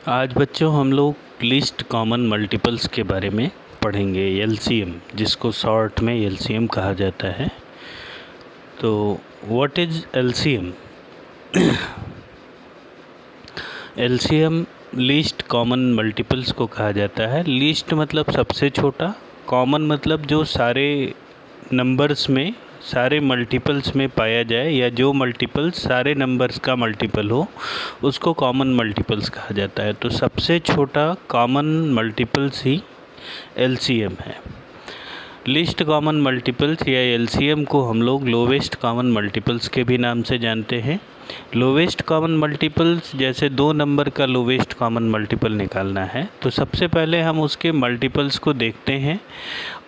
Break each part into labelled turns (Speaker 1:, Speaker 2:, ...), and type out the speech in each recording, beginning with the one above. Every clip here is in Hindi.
Speaker 1: आज बच्चों हम लोग लिस्ट कॉमन मल्टीपल्स के बारे में पढ़ेंगे। एलसीएम, जिसको शॉर्ट में एलसीएम कहा जाता है। तो what is LCM? LCM list common multiples को कहा जाता है। लिस्ट मतलब सबसे छोटा, कॉमन मतलब जो सारे नंबर्स में, सारे मल्टीपल्स में पाया जाए, या जो मल्टीपल्स सारे नंबर्स का मल्टीपल हो, उसको कॉमन मल्टीपल्स कहा जाता है। तो सबसे छोटा कॉमन मल्टीपल्स ही एलसीएम है। लिस्ट कॉमन मल्टीपल्स या एलसीएम को हम लोग लोवेस्ट कॉमन मल्टीपल्स के भी नाम से जानते हैं। लोवेस्ट कॉमन मल्टीपल्स, जैसे दो नंबर का लोवेस्ट कॉमन मल्टीपल निकालना है तो सबसे पहले हम उसके मल्टीपल्स को देखते हैं,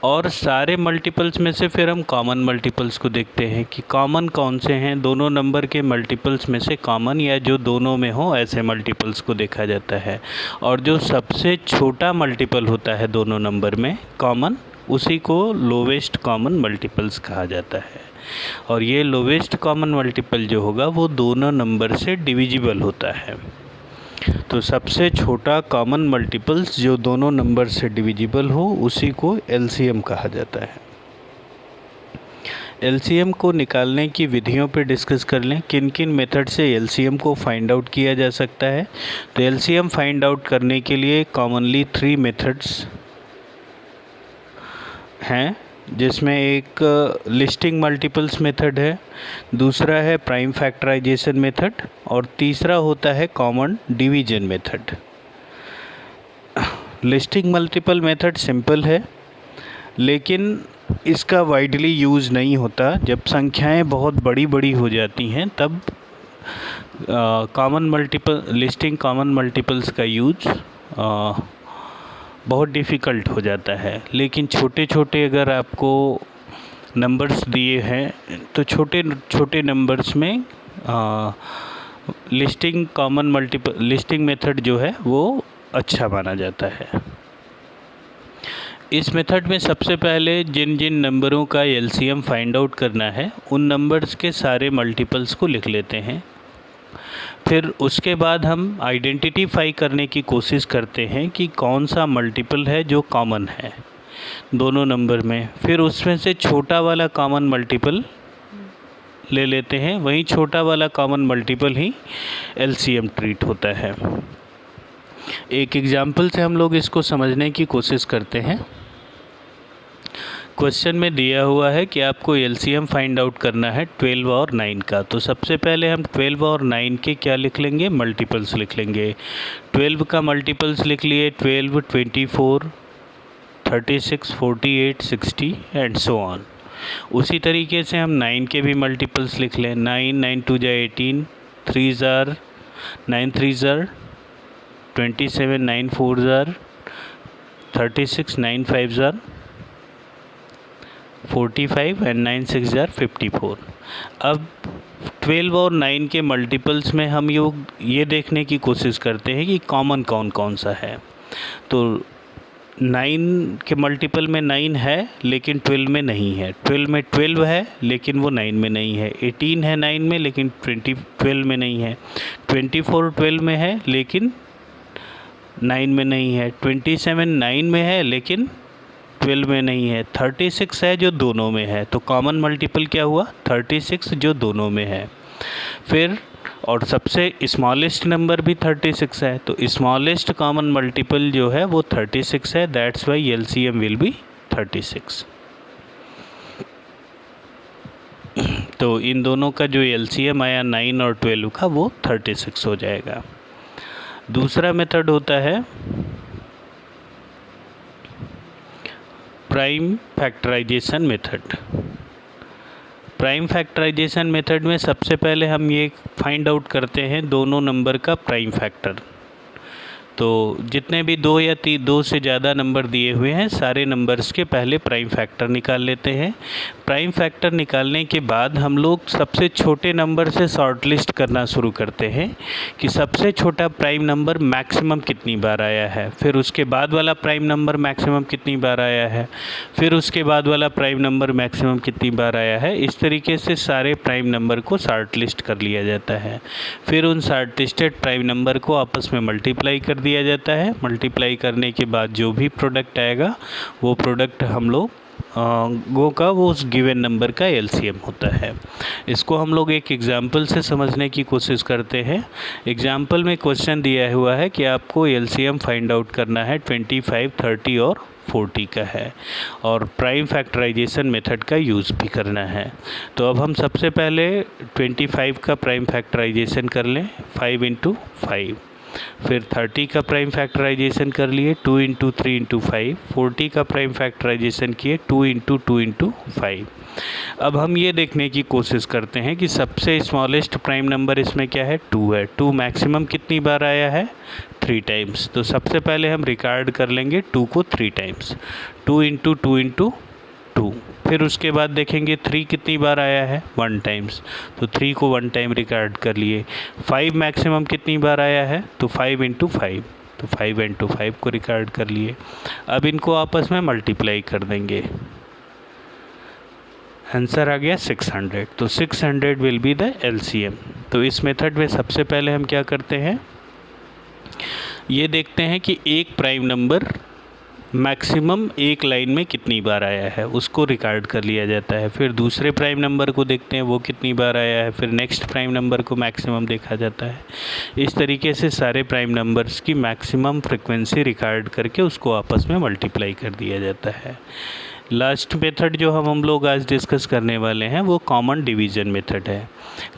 Speaker 1: और सारे मल्टीपल्स में से फिर हम कॉमन मल्टीपल्स को देखते हैं कि कॉमन कौन से हैं। दोनों नंबर के मल्टीपल्स में से कॉमन, या जो दोनों में हो ऐसे मल्टीपल्स को देखा जाता है। और जो सबसे छोटा मल्टीपल होता है दोनों नंबर में कॉमन, उसी को लोवेस्ट कॉमन मल्टीपल्स कहा जाता है। और ये लोवेस्ट कॉमन मल्टीपल जो होगा वो दोनों नंबर से डिविजिबल होता है। तो सबसे छोटा कॉमन मल्टीपल्स जो दोनों नंबर से डिविजिबल हो, उसी को एलसीएम कहा जाता है। एलसीएम को निकालने की विधियों पर डिस्कस कर लें। किन किन मेथड से एलसीएम को फाइंड आउट किया जा सकता है। तो एलसीएम फाइंड आउट करने के लिए कॉमनली 3 मेथड्स हैं, जिसमें एक लिस्टिंग मल्टीपल्स मेथड है, दूसरा है प्राइम फैक्टराइजेशन मेथड, और तीसरा होता है common division method. Listing multiple method simple है, लेकिन इसका वाइडली यूज़ नहीं होता। जब संख्याएं बहुत बड़ी बड़ी हो जाती हैं तब लिस्टिंग कॉमन मल्टीपल्स का यूज़ बहुत डिफ़िकल्ट हो जाता है। लेकिन छोटे छोटे अगर आपको नंबर्स दिए हैं तो छोटे छोटे नंबर्स में लिस्टिंग मेथड जो है वो अच्छा माना जाता है। इस मेथड में सबसे पहले जिन जिन नंबरों का एलसीएम फाइंड आउट करना है, उन नंबर्स के सारे मल्टीपल्स को लिख लेते हैं। फिर उसके बाद हम आइडेंटिफाई करने की कोशिश करते हैं कि कौन सा मल्टीपल है जो कॉमन है दोनों नंबर में। फिर उसमें से छोटा वाला कॉमन मल्टीपल ले लेते हैं। वहीं छोटा वाला कॉमन मल्टीपल ही एलसीएम ट्रीट होता है। एक एग्जाम्पल से हम लोग इसको समझने की कोशिश करते हैं। क्वेश्चन में दिया हुआ है कि आपको एलसीएम फाइंड आउट करना है 12 और 9 का। तो सबसे पहले हम 12 और 9 के क्या लिख लेंगे? मल्टीपल्स लिख लेंगे। 12 का मल्टीपल्स लिख लिए 12, 24, 36, 48, 60 एंड सो ऑन। उसी तरीके से हम 9 के भी मल्टीपल्स लिख लें। 9, 9 2 जा 18, 3 jar 9, 3 jar 27, 9 4 jar 36, 9 5 jar 45 and 9 6 jar 54। अब 12 और 9 के मल्टीपल्स में हम ये देखने की कोशिश करते हैं कि कॉमन कौन कौन सा है। तो 9 के मल्टीपल में 9 है लेकिन 12 में नहीं है। 12 में 12 है लेकिन वो 9 में नहीं है। 18 है 9 में लेकिन 12 में नहीं है। 24 12 में है लेकिन 9 में नहीं है। 27 9 में है लेकिन 12 में नहीं है। 36 है जो दोनों में है। तो कॉमन मल्टीपल क्या हुआ? 36 जो दोनों में है। फिर और सबसे स्मॉलेस्ट नंबर भी 36 है, तो स्मॉलेस्ट कॉमन मल्टीपल जो है वो 36 है। That's why LCM will be 36। तो इन दोनों का जो एलसीएम आया 9 और 12 का, वो 36 हो जाएगा। दूसरा मेथड होता है prime factorization method. Prime factorization method में सबसे पहले हम ये फाइंड आउट करते हैं दोनों नंबर का प्राइम फैक्टर। तो जितने भी दो से ज़्यादा नंबर दिए हुए हैं, सारे नंबर्स के पहले प्राइम फैक्टर निकाल लेते हैं। प्राइम फैक्टर निकालने के बाद हम लोग सबसे छोटे नंबर से शॉर्ट लिस्ट करना शुरू करते हैं कि सबसे छोटा प्राइम नंबर मैक्सिमम कितनी बार आया है। फिर उसके बाद वाला प्राइम नंबर मैक्सिमम कितनी बार आया है। फिर उसके बाद वाला प्राइम नंबर मैक्सिमम कितनी बार आया है। इस तरीके से सारे प्राइम नंबर को शॉर्ट लिस्ट कर लिया जाता है। फिर उन शॉर्ट लिस्टेड प्राइम नंबर को आपस में मल्टीप्लाई कर दिया जाता है। मल्टीप्लाई करने के बाद जो भी प्रोडक्ट आएगा वो प्रोडक्ट हम लोग गो का वो उस गिवन नंबर का एलसीएम होता है। इसको हम लोग एक एग्जाम्पल से समझने की कोशिश करते हैं। एग्जाम्पल में क्वेश्चन दिया हुआ है कि आपको एलसीएम फाइंड आउट करना है 25, 30 और 40 का है और प्राइम फैक्टराइजेशन मेथड का यूज़ भी करना है। तो अब हम सबसे पहले 25 का प्राइम फैक्टराइजेशन कर लें 5 × 5, फिर 30 का प्राइम फैक्टराइजेशन कर लिए 2 × 3 × 5, 40 का प्राइम फैक्टराइजेशन किए 2 × 2 × 5। अब हम ये देखने की कोशिश करते हैं कि सबसे स्मॉलेस्ट प्राइम नंबर इसमें क्या है, 2 है। 2 मैक्सिमम कितनी बार आया है, 3 टाइम्स। तो सबसे पहले हम रिकॉर्ड कर लेंगे 2 को 3 टाइम्स, 2 × 2 × 2। फिर उसके बाद देखेंगे 3 कितनी बार आया है, 1 टाइम्स, तो 3 को 1 टाइम रिकॉर्ड कर लिए। 5 मैक्सिमम कितनी बार आया है, तो 5 × 5, तो 5 × 5 को रिकॉर्ड कर लिए। अब इनको आपस में मल्टीप्लाई कर देंगे, आंसर आ गया 600। तो 600 विल बी द एलसीएम। तो इस मेथड में सबसे पहले हम क्या करते हैं, ये देखते हैं कि एक प्राइम नंबर मैक्सिमम एक लाइन में कितनी बार आया है, उसको रिकॉर्ड कर लिया जाता है। फिर दूसरे प्राइम नंबर को देखते हैं वो कितनी बार आया है, फिर नेक्स्ट प्राइम नंबर को मैक्सिमम देखा जाता है। इस तरीके से सारे प्राइम नंबर्स की मैक्सिमम फ्रिक्वेंसी रिकॉर्ड करके उसको आपस में मल्टीप्लाई कर दिया जाता है। लास्ट मेथड जो हम लोग आज डिस्कस करने वाले हैं वो कॉमन डिवीज़न मेथड है।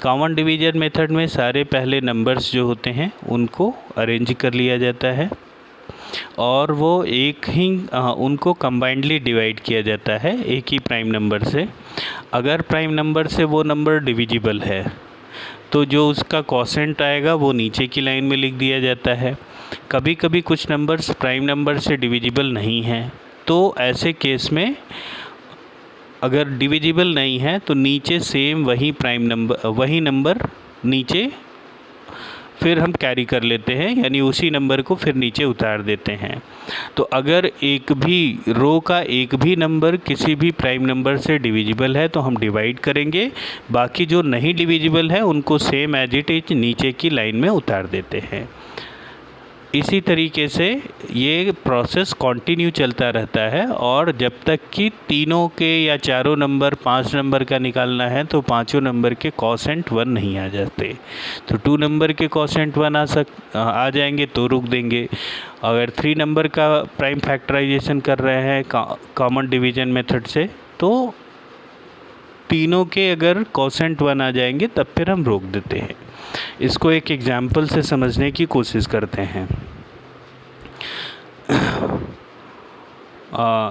Speaker 1: कॉमन डिवीज़न मेथड में सारे पहले नंबर्स जो होते हैं उनको अरेंज कर लिया जाता है और वो उनको कंबाइंडली डिवाइड किया जाता है एक ही प्राइम नंबर से। अगर प्राइम नंबर से वो नंबर डिविजिबल है तो जो उसका कोसेंट आएगा वो नीचे की लाइन में लिख दिया जाता है। कभी कभी कुछ नंबर्स प्राइम नंबर से डिविजिबल नहीं हैं, तो ऐसे केस में अगर डिविजिबल नहीं है तो नीचे सेम वही नंबर नीचे फिर हम कैरी कर लेते हैं, यानी उसी नंबर को फिर नीचे उतार देते हैं। तो अगर एक भी रो का एक भी नंबर किसी भी प्राइम नंबर से डिविजिबल है तो हम डिवाइड करेंगे, बाकी जो नहीं डिविजिबल है उनको सेम एज इट इज नीचे की लाइन में उतार देते हैं। इसी तरीके से ये प्रोसेस कंटिन्यू चलता रहता है और जब तक कि तीनों के या चारों नंबर 5 नंबर का निकालना है तो पांचों नंबर के कोसेंट 1 नहीं आ जाते। तो 2 नंबर के कोसेंट 1 आ जाएंगे तो रुक देंगे। अगर 3 नंबर का प्राइम फैक्टराइजेशन कर रहे हैं कॉमन डिवीज़न मेथड से तो तीनों के अगर कोसेंट 1 आ जाएंगे तब फिर हम रोक देते हैं। इसको एक एग्जाम्पल से समझने की कोशिश करते हैं।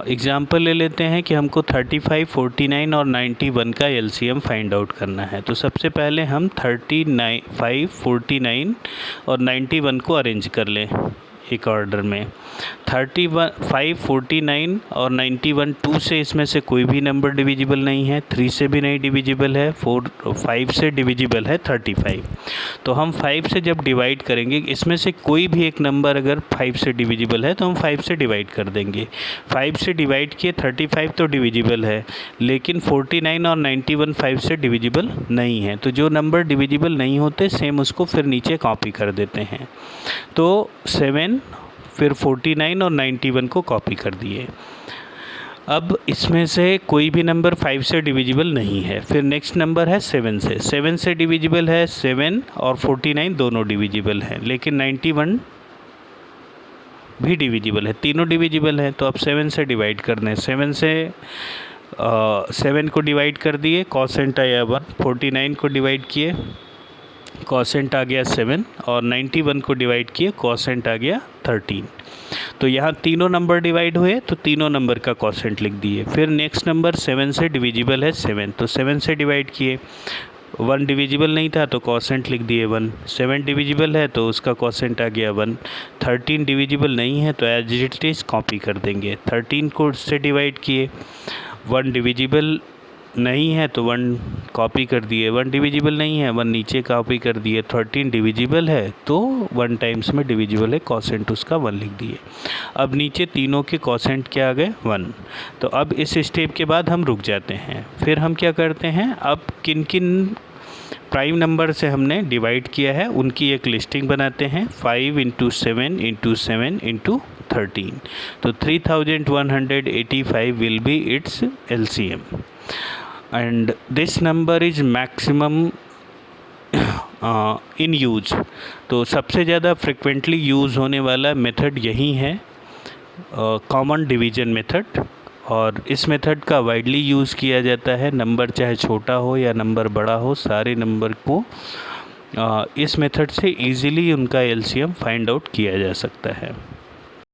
Speaker 1: एग्जाम्पल ले लेते हैं कि हमको 35, 49 और 91 का एलसीएम फाइंड आउट करना है। तो सबसे पहले हम 35, 49 और 91 को अरेंज कर लें एक ऑर्डर में। 35, 49 और 91 2 से इसमें से कोई भी नंबर डिविजिबल नहीं है, 3 से भी नहीं डिविजिबल है, 5 से डिविजिबल है 35। तो हम 5 से जब डिवाइड करेंगे, इसमें से कोई भी एक नंबर अगर 5 से डिविजिबल है तो हम 5 से डिवाइड कर देंगे। 5 से डिवाइड किए 35 तो डिविजिबल है, लेकिन 49 और 91 5 से डिविजिबल नहीं है। तो जो नंबर डिविजिबल नहीं होते सेम उसको फिर नीचे कॉपी कर देते हैं। तो 7 फिर 49 और 91 को कॉपी कर दिए। अब इसमें से कोई भी नंबर 5 से डिविजिबल नहीं है। फिर नेक्स्ट नंबर है 7 से डिविजिबल है 7 और 49 दोनों डिविजिबल हैं, लेकिन 91 भी डिविजिबल है, तीनों डिविजिबल हैं। तो अब 7 से डिवाइड कर दें। 7 से 7 को डिवाइड कर दिए, कोसेंट आया 1। 49 को डिवाइड किए, कोसेंट आ गया 7 और 91 को डिवाइड किए, कोसेंट आ गया 13। तो यहाँ तीनों नंबर डिवाइड हुए तो तीनों नंबर का कोसेंट लिख दिए। फिर नेक्स्ट नंबर 7 से डिविजिबल है 7, तो 7 से डिवाइड किए, 1 डिविजिबल नहीं था तो कोसेंट लिख दिए 1। 7 डिविजिबल है तो उसका कोसेंट आ गया 1। 13 डिविजिबल नहीं है तो एज इट इज कॉपी कर देंगे। 13 को से डिवाइड किए, 1 डिविजिबल नहीं है तो 1 कॉपी कर दिए, 1 डिविजिबल नहीं है 1 नीचे कॉपी कर दिए। 13 डिविजिबल है तो 1 टाइम्स में डिविजिबल है, कोसेंट उसका 1 लिख दिए। अब नीचे तीनों के कोसेंट क्या आ गए 1। तो अब इस स्टेप के बाद हम रुक जाते हैं। फिर हम क्या करते हैं, अब किन किन प्राइम नंबर से हमने डिवाइड किया है उनकी एक लिस्टिंग बनाते हैं। 5 × 7 × 7 × 13, तो 3185 will be it's LCM and this number is maximum in use. तो सबसे ज़्यादा फ्रिक्वेंटली यूज़ होने वाला मेथड यही है, कॉमन डिवीजन मेथड, और इस मेथड का वाइडली यूज़ किया जाता है। नंबर चाहे छोटा हो या नंबर बड़ा हो, सारे नंबर को इस मेथड से इजीली उनका LCM फाइंड आउट किया जा सकता है।